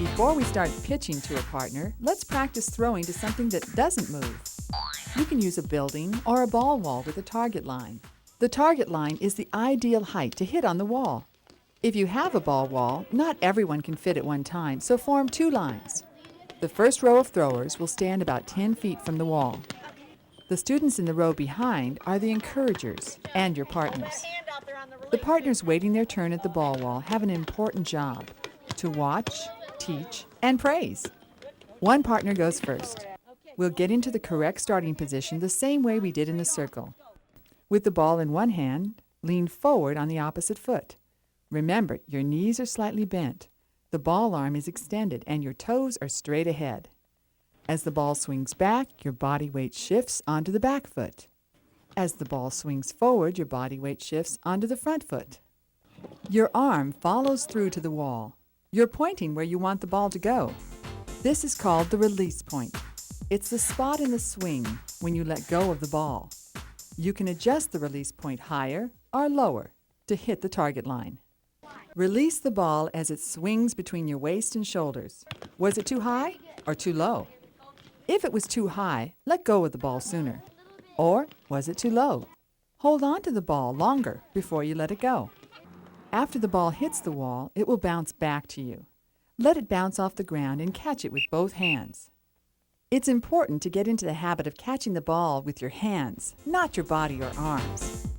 Before we start pitching to a partner, let's practice throwing to something that doesn't move. You can use a building or a ball wall with a target line. The target line is the ideal height to hit on the wall. If you have a ball wall, not everyone can fit at one time, so form two lines. The first row of throwers will stand about 10 feet from the wall. The students in the row behind are the encouragers and your partners. The partners waiting their turn at the ball wall have an important job: to watch, teach, and praise. One partner goes first. We'll get into the correct starting position the same way we did in the circle. With the ball in one hand, lean forward on the opposite foot. Remember, your knees are slightly bent. The ball arm is extended and your toes are straight ahead. As the ball swings back, your body weight shifts onto the back foot. As the ball swings forward, your body weight shifts onto the front foot. Your arm follows through to the wall. You're pointing where you want the ball to go. This is called the release point. It's the spot in the swing when you let go of the ball. You can adjust the release point higher or lower to hit the target line. Release the ball as it swings between your waist and shoulders. Was it too high or too low? If it was too high, let go of the ball sooner. Or was it too low? Hold on to the ball longer before you let it go. After the ball hits the wall, it will bounce back to you. Let it bounce off the ground and catch it with both hands. It's important to get into the habit of catching the ball with your hands, not your body or arms.